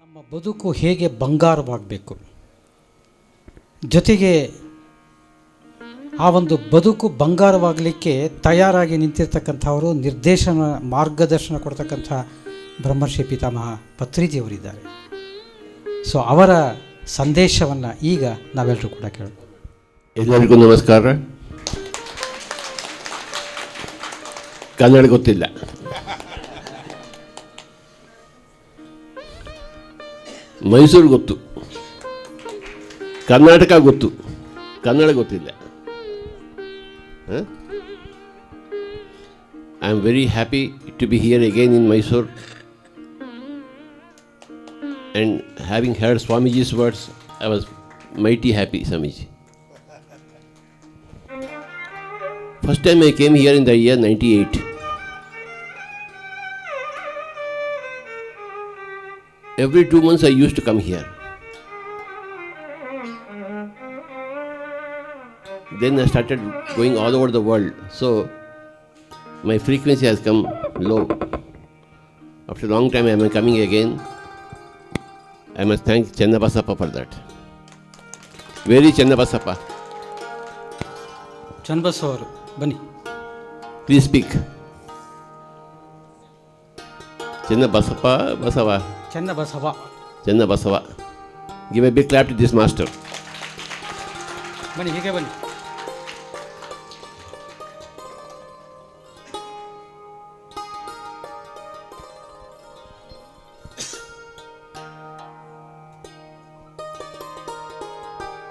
ನಮ್ಮ ಬದುಕು ಹೇಗೆ ಬಂಗಾರವಾಗಬೇಕು, ಜೊತೆಗೆ ಆ ಒಂದು ಬದುಕು ಬಂಗಾರವಾಗಲಿಕ್ಕೆ ತಯಾರಾಗಿ ನಿಂತಿರ್ತಕ್ಕಂಥವರು ಮಾರ್ಗದರ್ಶನ ಕೊಡ್ತಕ್ಕಂಥ ಬ್ರಹ್ಮರ್ಷಿ ಪಿತಾಮಹ ಪತ್ರಿಜಿಯವರಿದ್ದಾರೆ. ಸೊ ಅವರ ಸಂದೇಶವನ್ನು ಈಗ ನಾವೆಲ್ಲರೂ ಕೂಡ ಕೇಳೋಣ. ಎಲ್ಲರಿಗೂ ನಮಸ್ಕಾರ. ಕನ್ನಡ ಗೊತ್ತಿಲ್ಲ, ಮೈಸೂರು ಗೊತ್ತು, ಕರ್ನಾಟಕ ಗೊತ್ತು, ಕನ್ನಡ ಗೊತ್ತಿಲ್ಲ. I am very happy to be here again in Mysuru and having heard Swamiji's words, I was mighty happy, Swamiji. First time I came here in the year 98. Every 2 months I used to come here. Then I started going all over the world. So my frequency has come low. After a long time I am coming again. I must thank Channabasappa for that. Very Channabasappa. ಚನ್ನಬಸವರು ಬನ್ನಿ. Please speak. Channabasappa, Basava. Channabasava. Channabasava. Give a big clap to this master. ಬನ್ನಿ, ಹೀಗೆ ಬನ್ನಿ.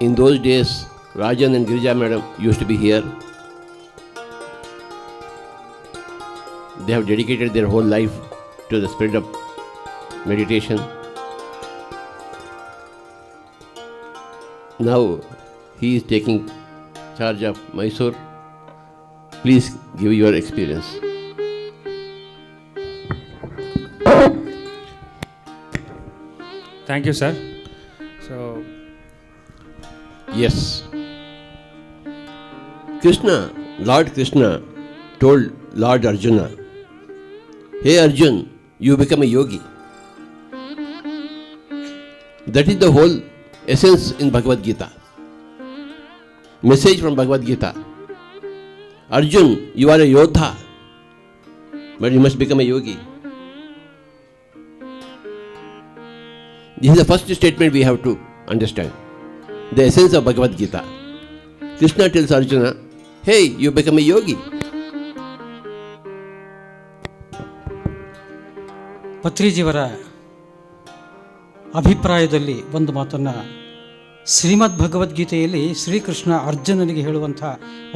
In those days, Rajan and Girija madam used to be here. They have dedicated their whole life to the spirit of meditation. Now he is taking charge of Mysore. Please give your experience. Thank you, sir. So, Yes. Lord Krishna told Lord Arjuna, "Hey Arjun, you become a yogi." That is the whole essence in Bhagavad Gita. Message from Bhagavad Gita. Arjun, you are a yodha, but you must become a yogi. This is the first statement we have to understand. The essence of Bhagavad Gita. Krishna tells Arjuna, hey, you become a yogi. ಪತ್ರಿಜಿಯವರ ಅಭಿಪ್ರಾಯದಲ್ಲಿ ಒಂದು ಮಾತನ್ನು ಶ್ರೀಮದ್ ಭಗವದ್ಗೀತೆಯಲ್ಲಿ ಶ್ರೀಕೃಷ್ಣ ಅರ್ಜುನನಿಗೆ ಹೇಳುವಂಥ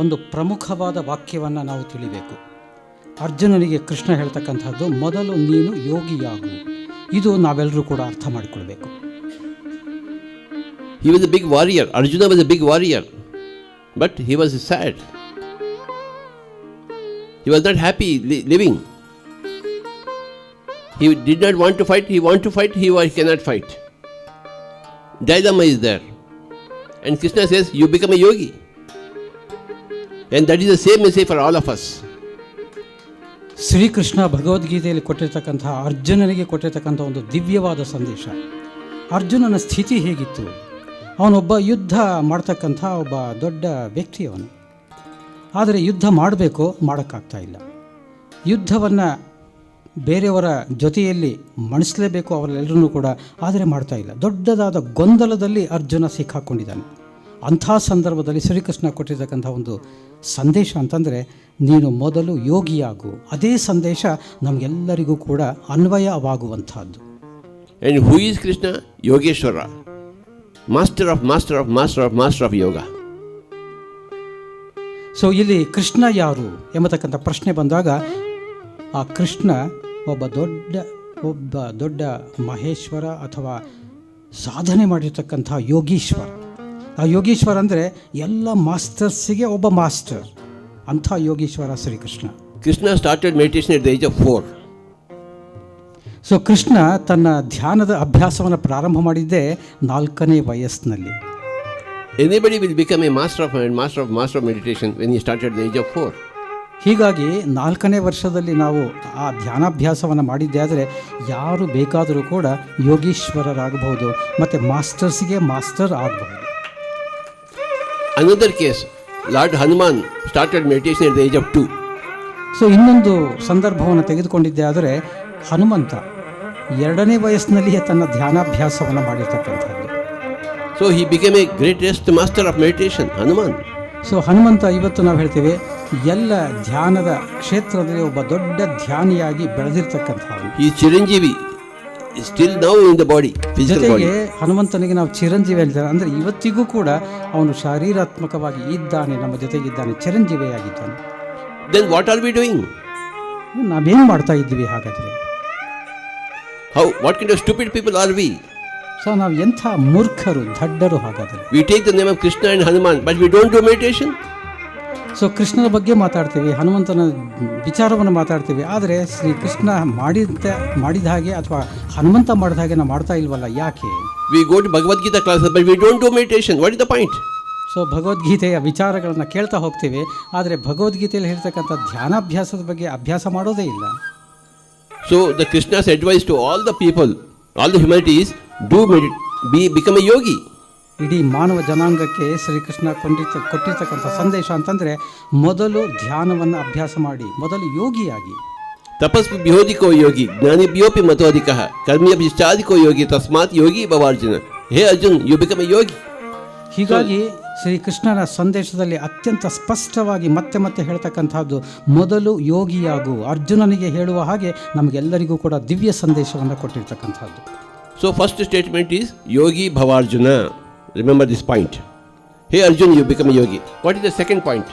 ಒಂದು ಪ್ರಮುಖವಾದ ವಾಕ್ಯವನ್ನು ನಾವು ತಿಳಿಬೇಕು. ಅರ್ಜುನನಿಗೆ ಕೃಷ್ಣ ಹೇಳ್ತಕ್ಕಂಥದ್ದು, ಮೊದಲು ನೀನು ಯೋಗಿಯಾಗು. ಇದು ನಾವೆಲ್ಲರೂ ಕೂಡ ಅರ್ಥ ಮಾಡಿಕೊಳ್ಬೇಕು. He was a big warrior. Arjuna was a big warrior. But he was sad. He was not happy living. He did not want to fight. He wanted to fight. He cannot fight. Dilemma is there. And Krishna says, you become a yogi. And that is the same message for all of us. Shrikrishna ಭಗವದ್ಗೀತೆಯಲ್ಲಿ ಕೊಟ್ಟಿರ್ತಕ್ಕಂಥ ಅರ್ಜುನನಿಗೆ ಕೊಟ್ಟಿರ್ತಕ್ಕಂಥ ಒಂದು ದಿವ್ಯವಾದ ಸಂದೇಶ. ಅರ್ಜುನನ ಸ್ಥಿತಿ ಹೇಗಿತ್ತು? ಅವನೊಬ್ಬ ಯುದ್ಧ ಮಾಡ್ತಕ್ಕಂಥ ಒಬ್ಬ ದೊಡ್ಡ ವ್ಯಕ್ತಿಯವನು. ಆದರೆ ಯುದ್ಧ ಮಾಡಬೇಕು, ಮಾಡೋಕ್ಕಾಗ್ತಾ ಇಲ್ಲ. ಯುದ್ಧವನ್ನು ಬೇರೆಯವರ ಜೊತೆಯಲ್ಲಿ ಮಣಿಸಲೇಬೇಕು ಅವರೆಲ್ಲರೂ ಕೂಡ, ಆದರೆ ಮಾಡ್ತಾ ಇಲ್ಲ. ದೊಡ್ಡದಾದ ಗೊಂದಲದಲ್ಲಿ ಅರ್ಜುನ ಸಿಕ್ಕಾಕೊಂಡಿದ್ದಾನೆ. ಅಂಥ ಸಂದರ್ಭದಲ್ಲಿ ಶ್ರೀಕೃಷ್ಣ ಕೊಟ್ಟಿರ್ತಕ್ಕಂಥ ಒಂದು ಸಂದೇಶ ಅಂತಂದರೆ, ನೀನು ಮೊದಲು ಯೋಗಿಯಾಗು. ಅದೇ ಸಂದೇಶ ನಮಗೆಲ್ಲರಿಗೂ ಕೂಡ ಅನ್ವಯವಾಗುವಂಥದ್ದು. And who is Krishna? Yogeshwara. Master of yoga. So ಇಲ್ಲಿ ಕೃಷ್ಣ ಯಾರು ಎಂಬತಕ್ಕಂಥ ಪ್ರಶ್ನೆ ಬಂದಾಗ, ಆ ಕೃಷ್ಣ ಒಬ್ಬ ದೊಡ್ಡ ಮಹೇಶ್ವರ ಅಥವಾ ಸಾಧನೆ ಮಾಡಿರ್ತಕ್ಕಂಥ ಯೋಗೀಶ್ವರ. ಆ ಯೋಗೀಶ್ವರ ಅಂದರೆ ಎಲ್ಲ ಮಾಸ್ಟರ್ಸಿಗೆ ಒಬ್ಬ ಮಾಸ್ಟರ್. ಅಂಥ ಯೋಗೀಶ್ವರ Shrikrishna. Krishna started meditation at the age of 4. So Krishna ತನ್ನ ಧ್ಯಾನದ ಅಭ್ಯಾಸವನ್ನು ಪ್ರಾರಂಭ ಮಾಡಿದ್ದೇ 4ನೇ ವಯಸ್ಸಿನಲ್ಲಿ. Anybody will become a master of meditation when he started at the age of 4. ಹೀಗಾಗಿ 4ನೇ ವರ್ಷದಲ್ಲಿ ನಾವು ಆ ಧ್ಯಾನಾಭ್ಯಾಸವನ್ನು ಮಾಡಿದ್ದೇ ಆದರೆ ಯಾರು ಬೇಕಾದರೂ ಕೂಡ ಯೋಗೀಶ್ವರರಾಗಬಹುದು ಮತ್ತು ಮಾಸ್ಟರ್ಸ್ಗೆ ಮಾಸ್ಟರ್ ಆಗಬಹುದು. Another case, Lord Hanuman started meditation at the age of 2. So ಇನ್ನೊಂದು ಸಂದರ್ಭವನ್ನು ತೆಗೆದುಕೊಂಡಿದ್ದೆ ಆದರೆ ಹನುಮಂತ 2ನೇ ವಯಸ್ಸಿನಲ್ಲಿಯೇ ತನ್ನ ಧ್ಯಾನಾಭ್ಯಾಸವನ್ನು ಮಾಡಿರ್ತಕ್ಕಂಥದ್ದು. So he became a greatest master of meditation, Hanuman. So Hanumantha ಇವತ್ತು ನಾವು ಹೇಳ್ತೇವೆ ಎಲ್ಲ ಧ್ಯಾನದ ಕ್ಷೇತ್ರದಲ್ಲಿ ಒಬ್ಬ ದೊಡ್ಡ ಧ್ಯಾನಿಯಾಗಿ ಬೆಳೆದಿರ್ತಕ್ಕಂಥವನು. He is Chiranjeevi, still now in the body, physical body. ಜೊತೆಗೆ ಹನುಮಂತನಿಗೆ ನಾವು ಚಿರಂಜೀವಿ ಹೇಳ್ತಾರೆ, ಅಂದರೆ ಇವತ್ತಿಗೂ ಕೂಡ ಅವನು ಶಾರೀರಾತ್ಮಕವಾಗಿ ಇದ್ದಾನೆ, ನಮ್ಮ ಜೊತೆಗಿದ್ದಾನೆ, ಚಿರಂಜೀವಿಯಾಗಿದ್ದಾನೆ. Then what are we doing? ನಾವೇನು ಮಾಡ್ತಾ ಇದ್ದೀವಿ ಹಾಗಾದರೆ? What kind of stupid people are we? So ನಾವು ಎಂಥ ಮೂರ್ಖರು, ದಡ್ಡರು ಹಾಗಾದರೆ. We take the name of Krishna and Hanuman, but we don't do meditation. So ಕೃಷ್ಣನ ಬಗ್ಗೆ ಮಾತಾಡ್ತೀವಿ, ಹನುಮಂತನ ವಿಚಾರವನ್ನು ಮಾತಾಡ್ತೀವಿ, ಆದರೆ ಶ್ರೀ ಕೃಷ್ಣ ಮಾಡಿದ ಹಾಗೆ ಅಥವಾ ಹನುಮಂತ ಮಾಡಿದ ಹಾಗೆ ನಾವು ಮಾಡ್ತಾ ಇಲ್ವಲ್ಲ, ಯಾಕೆ? We go to Bhagavad Gita classes, but we don't do meditation. What is the point? So ಭಗವದ್ಗೀತೆಯ ವಿಚಾರಗಳನ್ನು ಕೇಳ್ತಾ ಹೋಗ್ತೀವಿ, ಆದರೆ ಭಗವದ್ಗೀತೆಯಲ್ಲಿ ಹೇಳ್ತಕ್ಕಂಥ ಧ್ಯಾನಾಭ್ಯಾಸದ ಬಗ್ಗೆ ಅಭ್ಯಾಸ ಮಾಡೋದೇ ಇಲ್ಲ. So the Krishna's advice to all the people, all the humanity is become a yogi. ಇಡೀ ಮಾನವ ಜನಾಂಗಕ್ಕೆ ಶ್ರೀಕೃಷ್ಣ ಕೊಟ್ಟಿರ್ತಕ್ಕಂಥ ಸಂದೇಶ ಅಂತಂದರೆ ಮೊದಲು ಧ್ಯಾನವನ್ನು ಅಭ್ಯಾಸ ಮಾಡಿ, ಮೊದಲು ಯೋಗಿಯಾಗಿ. ತಪಸ್ವಿ ಬಿಹೋದಿಕೋ ಯೋಗಿ ಜ್ಞಾನಿಭ್ಯೋಪಿ ಮತೋಧಿಕಃ ಕರ್ಮ್ಯಭಿಷ್ಟಾದಿಕೋ ಯೋಗಿ ತಸ್ಮಾತ್ ಯೋಗಿ ಭವಾರ್ಜುನ. Hey Arjun, you become a yogi. ಹೀಗಾಗಿ ಶ್ರೀಕೃಷ್ಣನ ಸಂದೇಶದಲ್ಲಿ ಅತ್ಯಂತ ಸ್ಪಷ್ಟವಾಗಿ ಮತ್ತೆ ಮತ್ತೆ ಹೇಳ್ತಕ್ಕಂಥದ್ದು ಮೊದಲು ಯೋಗಿಯಾಗು. ಅರ್ಜುನನಿಗೆ ಹೇಳುವ ಹಾಗೆ ನಮಗೆಲ್ಲರಿಗೂ ಕೂಡ ದಿವ್ಯ ಸಂದೇಶವನ್ನು ಕೊಟ್ಟಿರ್ತಕ್ಕಂಥದ್ದು. ಸೊ ಫಸ್ಟ್ ಸ್ಟೇಟ್ಮೆಂಟ್ ಈಸ್ ಯೋಗಿ ಭವಾರ್ಜುನ. Remember this point. Hey Arjun, you become a yogi. What is the second point?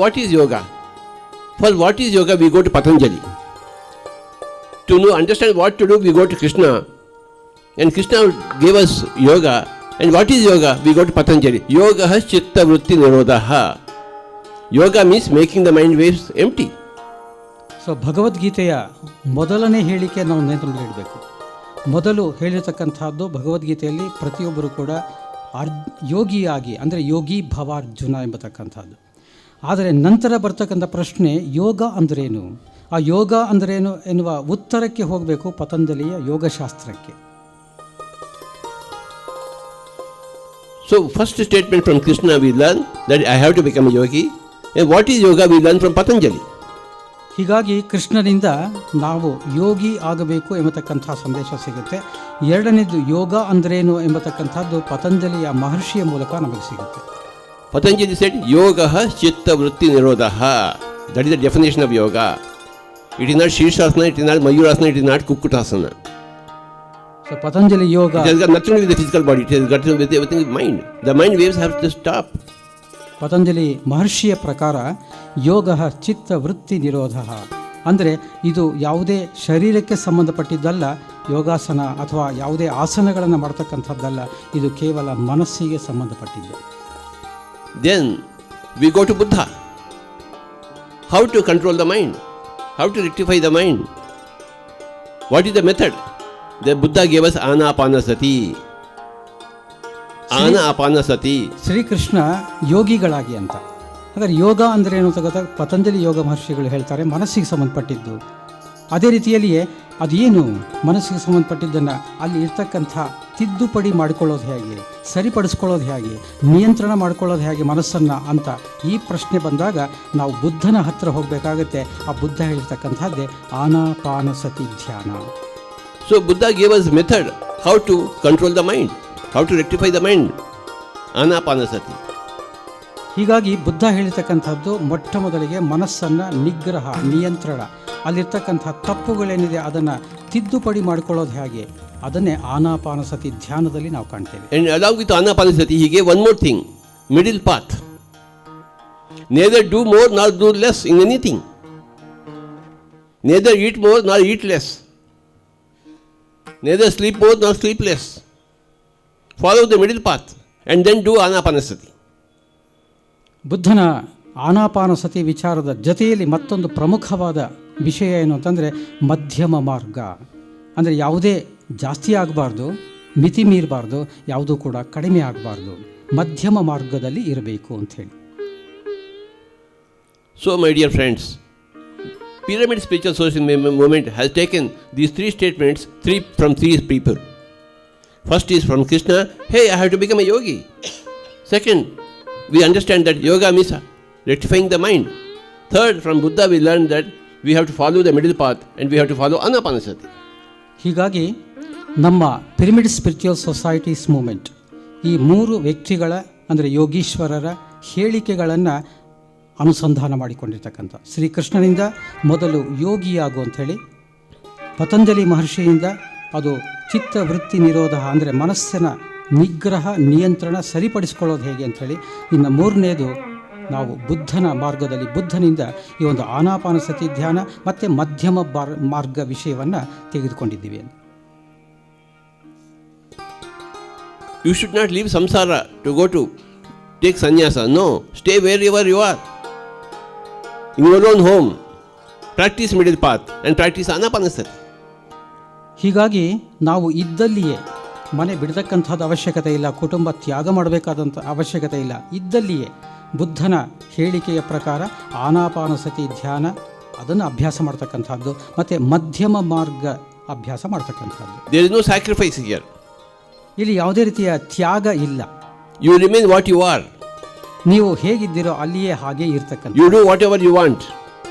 What is yoga? For what is yoga, we go to Patanjali. To know, understand what to do, we go to Krishna. And Krishna gave us yoga. And what is yoga? We go to Patanjali. Yoga has chitta vritti nirodha. Yoga means making the mind waves empty. So ಭಗವದ್ಗೀತೆಯ ಮೊದಲನೇ ಹೇಳಿಕೆ ನಾವು ನೆನಪಿಡಬೇಕು. ಮೊದಲು ಹೇಳಿರ್ತಕ್ಕಂಥದ್ದು ಭಗವದ್ಗೀತೆಯಲ್ಲಿ ಪ್ರತಿಯೊಬ್ಬರು ಕೂಡ ಯೋಗಿಯಾಗಿ, ಅಂದರೆ ಯೋಗಿ ಭವಾರ್ಜುನ ಎಂಬತಕ್ಕಂಥದ್ದು. ಆದರೆ ನಂತರ ಬರ್ತಕ್ಕಂಥ ಪ್ರಶ್ನೆ ಯೋಗ ಅಂದ್ರೇನು, ಆ ಯೋಗ ಅಂದ್ರೇನು ಎನ್ನುವ ಉತ್ತರಕ್ಕೆ ಹೋಗಬೇಕು ಪತಂಜಲಿಯ ಯೋಗಶಾಸ್ತ್ರಕ್ಕೆ. So first statement from Krishna we learn that I have to become a yogi. And what is yoga we learn from Patanjali. ಹೀಗಾಗಿ ಕೃಷ್ಣನಿಂದ ನಾವು ಯೋಗಿ ಆಗಬೇಕು ಎಂಬತಕ್ಕಂಥ ಸಂದೇಶ ಸಿಗುತ್ತೆ. ಎರಡನೇದು ಯೋಗ ಅಂದ್ರೇನು ಎಂಬತಕ್ಕಂಥದ್ದು ಪತಂಜಲಿಯ ಮಹರ್ಷಿಯ ಮೂಲಕ ನಮಗೆ ಸಿಗುತ್ತೆ. Patanjali said yoga chitta vritti nirodha. That is the definition of yoga. It is not Shirshasana, it is not Mayurasana, it is not Kukutasana. So Patanjali yoga, it has got nothing to do with the physical body, it has got to do with everything with mind. The mind waves have to stop. Patanjali ಮಹರ್ಷಿಯ ಪ್ರಕಾರ ಯೋಗ ಚಿತ್ತ ವೃತ್ತಿ ನಿರೋಧ, ಅಂದರೆ ಇದು ಯಾವುದೇ ಶರೀರಕ್ಕೆ ಸಂಬಂಧಪಟ್ಟಿದ್ದಲ್ಲ, ಯೋಗಾಸನ ಅಥವಾ ಯಾವುದೇ ಆಸನಗಳನ್ನು ಮಾಡ್ತಕ್ಕಂಥದ್ದಲ್ಲ, ಇದು ಕೇವಲ ಮನಸ್ಸಿಗೆ ಸಂಬಂಧಪಟ್ಟಿದ್ದು. Then we go to Buddha. How to control the mind? How to rectify the mind? What is the method? The Buddha gave us Anapanasati. Anapanasati. Shrikrishna ಯೋಗಿಗಳಾಗಿ ಅಂತ. ಹಾಗಾದ್ರೆ ಯೋಗ ಅಂದರೆ ಏನು ಅಂತ ಗೊತ್ತಾಗ ಪತಂಜಲಿ ಯೋಗ ಮಹರ್ಷಿಗಳು ಹೇಳ್ತಾರೆ ಮನಸ್ಸಿಗೆ ಸಂಬಂಧಪಟ್ಟಿದ್ದು. ಅದೇ ರೀತಿಯಲ್ಲಿಯೇ ಅದೇನು ಮನಸ್ಸಿಗೆ ಸಂಬಂಧಪಟ್ಟಿದ್ದನ್ನು ಅಲ್ಲಿ ಇರ್ತಕ್ಕಂಥ ತಿದ್ದುಪಡಿ ಮಾಡಿಕೊಳ್ಳೋದು ಹೇಗೆ, ಸರಿಪಡಿಸ್ಕೊಳ್ಳೋದು ಹೇಗೆ, ನಿಯಂತ್ರಣ ಮಾಡ್ಕೊಳ್ಳೋದು ಹೇಗೆ ಮನಸ್ಸನ್ನು ಅಂತ ಈ ಪ್ರಶ್ನೆ ಬಂದಾಗ ನಾವು ಬುದ್ಧನ ಹತ್ತಿರ ಹೋಗಬೇಕಾಗತ್ತೆ. ಆ ಬುದ್ಧ ಹೇಳಿರ್ತಕ್ಕಂಥದ್ದೇ ಆನಾಪಾನಸತಿ ಧ್ಯಾನ. So Buddha gave us method how to control the mind, how to rectify the mind. Anapanasati. ಹೀಗಾಗಿ ಬುದ್ಧ ಹೇಳಿರ್ತಕ್ಕಂಥದ್ದು ಮೊಟ್ಟ ಮೊದಲಿಗೆ ಮನಸ್ಸನ್ನು ನಿಗ್ರಹ, ನಿಯಂತ್ರಣ, ಅಲ್ಲಿರ್ತಕ್ಕಂಥ ತಪ್ಪುಗಳೇನಿದೆ ಅದನ್ನು ತಿದ್ದುಪಡಿ ಮಾಡಿಕೊಳ್ಳೋದು ಹೇಗೆ, ಅದನ್ನೇ ಆನಾಪಾನಸತಿ ಧ್ಯಾನದಲ್ಲಿ ನಾವು ಕಾಣ್ತೇವೆ. And along with Anapanasati, he gave one more thing, middle path. Neither do more nor do less in anything. Neither eat more nor eat less. Neither sleep more nor sleep less. Follow the middle path and then do Anapanasati. ಬುದ್ಧನ ಆನಾಪಾನಸತಿ ವಿಚಾರದ ಜೊತೆಯಲ್ಲಿ ಮತ್ತೊಂದು ಪ್ರಮುಖವಾದ ವಿಷಯ ಏನು ಅಂತಂದರೆ ಮಧ್ಯಮ ಮಾರ್ಗ. ಅಂದರೆ ಯಾವುದೇ ಜಾಸ್ತಿ ಆಗಬಾರ್ದು, ಮಿತಿ ಮೀರಬಾರ್ದು, ಯಾವುದೂ ಕೂಡ ಕಡಿಮೆ ಆಗಬಾರ್ದು, ಮಧ್ಯಮ ಮಾರ್ಗದಲ್ಲಿ ಇರಬೇಕು ಅಂಥೇಳಿ. So, my dear friends, Pyramid Spiritual Social Movement has taken these three statements from three people. First is from Krishna, hey, I have to become a yogi. Second, we understand that yoga means rectifying the mind. Third, from Buddha we learn that we have to follow the middle path and we have to follow Anapanasati. ಹೀಗಾಗಿ ನಮ್ಮ pyramid spiritual societies moment ಈ ಮೂರು ವ್ಯಕ್ತಿಗಳ ಅಂದರೆ ಯೋಗೀಶ್ವರರ ಹೇಳಿಕೆಗಳನ್ನು ಅನುಸಂಧಾನ ಮಾಡಿಕೊಂಡಿರ್ತಕ್ಕಂಥ ಶ್ರೀಕೃಷ್ಣನಿಂದ ಮೊದಲು ಯೋಗಿಯಾಗು ಅಂಥೇಳಿ, ಪತಂಜಲಿ ಮಹರ್ಷಿಯಿಂದ ಅದು ಚಿತ್ತವೃತ್ತಿ ನಿರೋಧ ಅಂದರೆ ಮನಸ್ಸಿನ ನಿಗ್ರಹ ನಿಯಂತ್ರಣ ಸರಿಪಡಿಸ್ಕೊಳ್ಳೋದು ಹೇಗೆ ಅಂಥೇಳಿ, ಇನ್ನು ಮೂರನೇದು ನಾವು ಬುದ್ಧನ ಮಾರ್ಗದಲ್ಲಿ ಬುದ್ಧನಿಂದ ಈ ಒಂದು ಆನಾಪಾನಸತಿ ಧ್ಯಾನ ಮತ್ತು ಮಧ್ಯಮ ಮಾರ್ಗ ವಿಷಯವನ್ನು ತೆಗೆದುಕೊಂಡಿದ್ದೀವಿ. You should not leave samsara to go to take sannyasa. No, stay wherever you are. In your own home, practice middle path and practice Anapanasati. ಹೀಗಾಗಿ ನಾವು ಇದ್ದಲ್ಲಿಯೇ ಮನೆ ಬಿಡತಕ್ಕಂಥದ್ದು ಅವಶ್ಯಕತೆ ಇಲ್ಲ, ಕುಟುಂಬ ತ್ಯಾಗ ಮಾಡಬೇಕಾದಂಥ ಅವಶ್ಯಕತೆ ಇಲ್ಲ. ಇದ್ದಲ್ಲಿಯೇ ಬುದ್ಧನ ಹೇಳಿಕೆಯ ಪ್ರಕಾರ ಆನಾಪಾನಸತಿ ಧ್ಯಾನ ಅದನ್ನು ಅಭ್ಯಾಸ ಮಾಡ್ತಕ್ಕಂಥದ್ದು ಮತ್ತು ಮಧ್ಯಮ ಮಾರ್ಗ ಅಭ್ಯಾಸ ಮಾಡ್ತಕ್ಕಂಥದ್ದು. There is no sacrifice here. ಇಲ್ಲಿ ಯಾವುದೇ ರೀತಿಯ ತ್ಯಾಗ ಇಲ್ಲ. You remain what you are. ನೀವು ಹೇಗಿದ್ದೀರೋ ಅಲ್ಲಿಯೇ ಹಾಗೆ ಇರ್ತಕ್ಕಂಥ. You do whatever you want.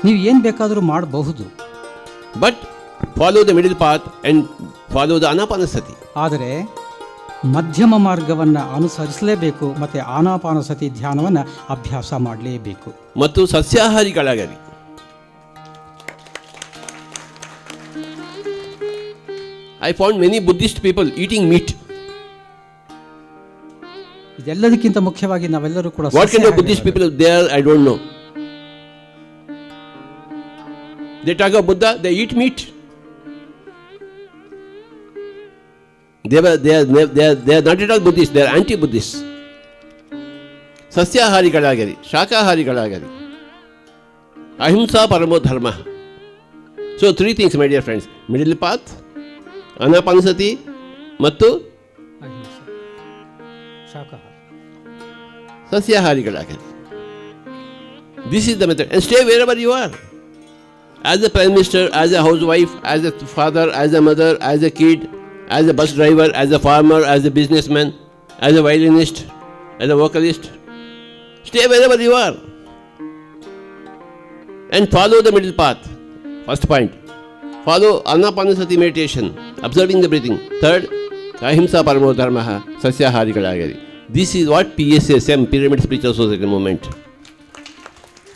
ನೀವು ಏನು ಬೇಕಾದರೂ ಮಾಡಬಹುದು. But follow the middle path and follow the Anapanasati. ಆದರೆ ಮಧ್ಯಮ ಮಾರ್ಗವನ್ನು ಅನುಸರಿಸಲೇಬೇಕು ಮತ್ತು ಆನಾಪಾನಸತಿ ಧ್ಯಾನವನ್ನು ಅಭ್ಯಾಸ ಮಾಡಲೇಬೇಕು. ಮತ್ತು ಸಸ್ಯಾಹಾರಿಗಳಾಗಲಿ. I found many Buddhist people eating meat. ಇದೆಲ್ಲದಕ್ಕಿಂತ ಮುಖ್ಯವಾಗಿ ನಾವೆಲ್ಲರೂ ಕೂಡ What kind of Buddhist people there, I don't know. They talk of Buddha, they eat meat. They are not at all Buddhists, they are anti-Buddhists. ಸಸ್ಯಾಹಾರಿಗಳಾಗಲಿ, ಶಾಕಾಹಾರಿಗಳಾಗಲಿ. ಅಹಿಂಸಾ ಪರಮೋ ಧರ್ಮ. So 3 things, my dear friends: middle path, Anapanasati ಮತ್ತು ಸಸ್ಯಾಹಾರಿಗಳಾಗಲಿ. This is the method, and stay wherever you are. As a prime minister, as a housewife, as a father, as a mother, as a kid, as a bus driver, as a farmer, as a businessman, as a violinist, as a vocalist, stay wherever you are and follow the middle path. First point, follow Anapanasati meditation, observing the breathing. Third, ahimsa paramo dharmaha, sasyaharigalagali. This is what PSSM, Pyramid Spiritual Society Movement.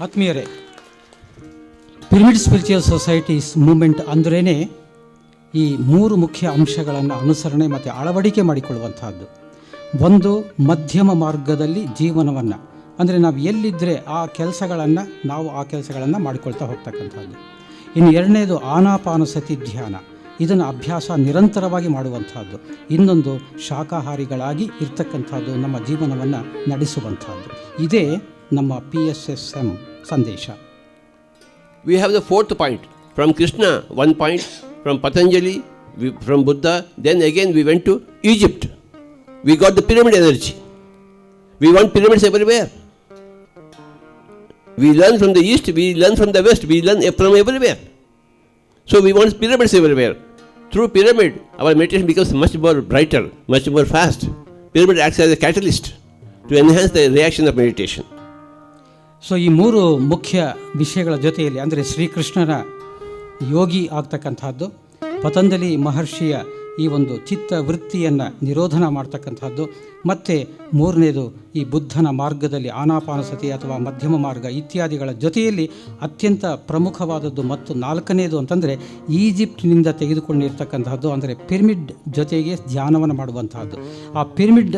ಆತ್ಮೀಯರೇ, pyramid spiritual societies moment ಅಂದ್ರೇ ಈ 3 ಮುಖ್ಯ ಅಂಶಗಳನ್ನು ಅನುಸರಣೆ ಮತ್ತು ಅಳವಡಿಕೆ ಮಾಡಿಕೊಳ್ಳುವಂಥದ್ದು. ಒಂದು, ಮಧ್ಯಮ ಮಾರ್ಗದಲ್ಲಿ ಜೀವನವನ್ನು ಅಂದರೆ ನಾವು ಎಲ್ಲಿದ್ದರೆ ಆ ಕೆಲಸಗಳನ್ನು ಮಾಡಿಕೊಳ್ತಾ ಹೋಗ್ತಕ್ಕಂಥದ್ದು. ಇನ್ನು ಎರಡನೇದು ಆನಾಪಾನಸತಿ ಧ್ಯಾನ, ಇದನ್ನು ಅಭ್ಯಾಸ ನಿರಂತರವಾಗಿ ಮಾಡುವಂಥದ್ದು. ಇನ್ನೊಂದು, ಶಾಕಾಹಾರಿಗಳಾಗಿ ಇರ್ತಕ್ಕಂಥದ್ದು, ನಮ್ಮ ಜೀವನವನ್ನು ನಡೆಸುವಂಥದ್ದು. ಇದೇ ನಮ್ಮ PSSM ಸಂದೇಶ. We have the 4th point from Krishna, 1 point from Patanjali, from Buddha. Then again we went to Egypt. We got the pyramid energy. We want pyramids everywhere. We learn from the east, we learn from the west, we learn from everywhere. So we want pyramids everywhere. Through pyramid, our meditation becomes much more brighter, much more fast. Pyramid acts as a catalyst to enhance the reaction of meditation. So ಈ 3 ಮುಖ್ಯ ವಿಷಯಗಳ ಜೊತೆಯಲ್ಲಿ ಅಂದರೆ ಶ್ರೀಕೃಷ್ಣನ ಯೋಗಿ ಆಗ್ತಕ್ಕಂಥದ್ದು, ಪತಂಜಲಿ ಮಹರ್ಷಿಯ ಈ ಒಂದು ಚಿತ್ತ ವೃತ್ತಿಯನ್ನು ನಿರೋಧನ ಮಾಡ್ತಕ್ಕಂಥದ್ದು, ಮತ್ತು 3ನೇದು ಈ ಬುದ್ಧನ ಮಾರ್ಗದಲ್ಲಿ ಆನಾಪಾನಸತಿ ಅಥವಾ ಮಧ್ಯಮ ಮಾರ್ಗ ಇತ್ಯಾದಿಗಳ ಜೊತೆಯಲ್ಲಿ ಅತ್ಯಂತ ಪ್ರಮುಖವಾದದ್ದು ಮತ್ತು 4ನೇದು ಅಂತಂದರೆ ಈಜಿಪ್ಟಿನಿಂದ ತೆಗೆದುಕೊಂಡಿರ್ತಕ್ಕಂಥದ್ದು ಅಂದರೆ ಪಿರಮಿಡ್ ಜೊತೆಗೆ ಧ್ಯಾನವನ್ನು ಮಾಡುವಂತಹದ್ದು. ಆ ಪಿರಮಿಡ್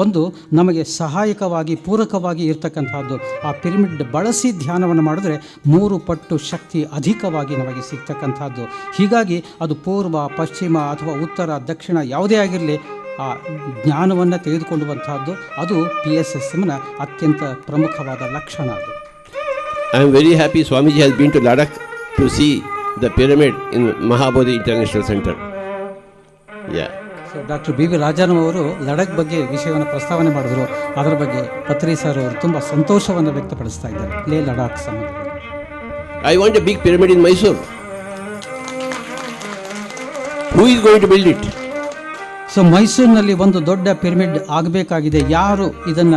ಒಂದು ನಮಗೆ ಸಹಾಯಕವಾಗಿ ಪೂರಕವಾಗಿ ಇರ್ತಕ್ಕಂಥದ್ದು. ಆ ಪಿರಮಿಡ್ ಬಳಸಿ ಧ್ಯಾನವನ್ನು ಮಾಡಿದ್ರೆ 3 ಪಟ್ಟು ಶಕ್ತಿ ಅಧಿಕವಾಗಿ ನಮಗೆ ಸಿಗ್ತಕ್ಕಂಥದ್ದು. ಹೀಗಾಗಿ ಅದು ಪೂರ್ವ, ಪಶ್ಚಿಮ ಅಥವಾ ಉತ್ತರ, ದಕ್ಷಿಣ ಯಾವುದೇ ಆಗಿರಲಿ ಆ ಜ್ಞಾನವನ್ನು ತೆಗೆದುಕೊಳ್ಳುವಂತಹದ್ದು. ಅದು PSSMನ ಅತ್ಯಂತ ಪ್ರಮುಖವಾದ ಲಕ್ಷಣ. ಅದು I am very happy Swamiji has been to Ladakh to see the pyramid in Mahabodhi International Center. Yeah. So doctor BV Rajaram ಅವರು ಲಡಖ್ ಬಗ್ಗೆ ವಿಷಯವನ್ನು ಪ್ರಸ್ತಾವನೆ ಮಾಡಿದ್ರು. ಅದರ ಬಗ್ಗೆ ಪತ್ರಿ ಸರ್ ಅವರು ತುಂಬ ಸಂತೋಷವನ್ನು ವ್ಯಕ್ತಪಡಿಸ್ತಾ ಇದ್ದಾರೆ ಲೇ ಲಡಾಖ್ ಸಂಬಂಧ. I want a big pyramid in Mysore. Who is going to build it? So ಮೈಸೂರಿನಲ್ಲಿ ಒಂದು ದೊಡ್ಡ ಪಿರಮಿಡ್ ಆಗಬೇಕಾಗಿದೆ. ಯಾರು ಇದನ್ನ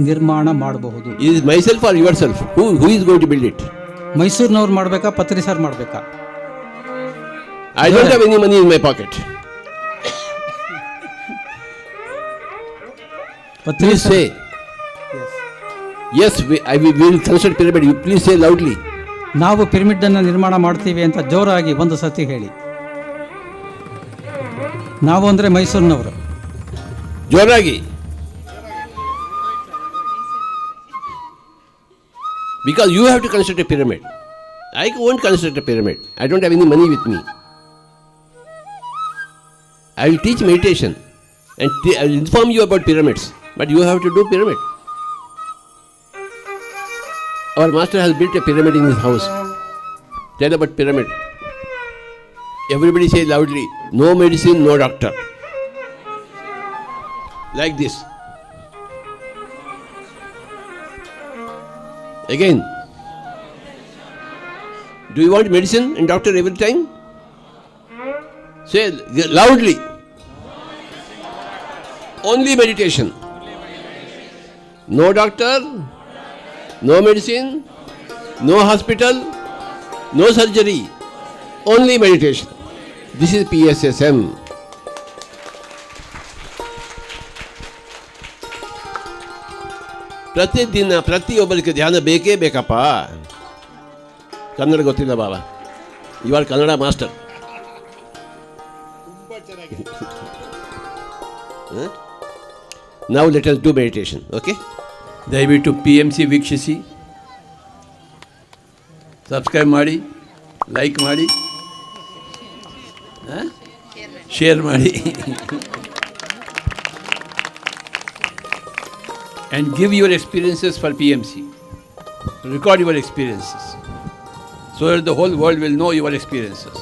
ನಿರ್ಮಾಣ ಮಾಡಬಹುದು? Is it myself or yourself? Who is going to build it? ಮೈಸೂರಿನವ್ರು ಮಾಡಬೇಕಾ, ಪತ್ರಿ ಸರ್ ಮಾಡಬೇಕಾ? I don't have any money in my pocket. ಪತ್ರಿ Please say. Yes, we will construct pyramid. You please say loudly. ನಾವು pyramid ಅನ್ನು ನಿರ್ಮಾಣ ಮಾಡ್ತೀವಿ ಅಂತ ಜೋರಾಗಿ ಒಂದು ಸತಿ ಹೇಳಿ. ನಾವು ಅಂದ್ರೆ ಮೈಸೂರಿನವರು. ಜೋರಾಗಿ. Because you have to construct a pyramid. I won't construct a pyramid. I don't have any money with me. I will teach meditation and I will inform you about pyramids. But you have to do pyramid. Our master has built a pyramid in his house. Tell about pyramid. Everybody say loudly, no medicine, no doctor. Like this. Again. Do you want medicine and doctor every time? Say loudly. Only meditation. No doctor, no medicine, no hospital, no surgery. Only meditation. This is PSSM. ಪ್ರತಿದಿನ ಪ್ರತಿಯೊಬ್ಬರಿಗೆ ಧ್ಯಾನ ಬೇಕೇ ಬೇಕಪ್ಪ. ಕನ್ನಡ ಗೊತ್ತಿಲ್ಲ ಬಾಬಾ, you are Kannada master. Now let us do meditation, okay? ದಯವಿಟ್ಟು PMC ವೀಕ್ಷಿಸಿ, subscribe ಮಾಡಿ, like ಮಾಡಿ, ಶೇರ್ ಮಾಡಿ, and give your experiences for PMC. Record your experiences so that the whole world will know your experiences.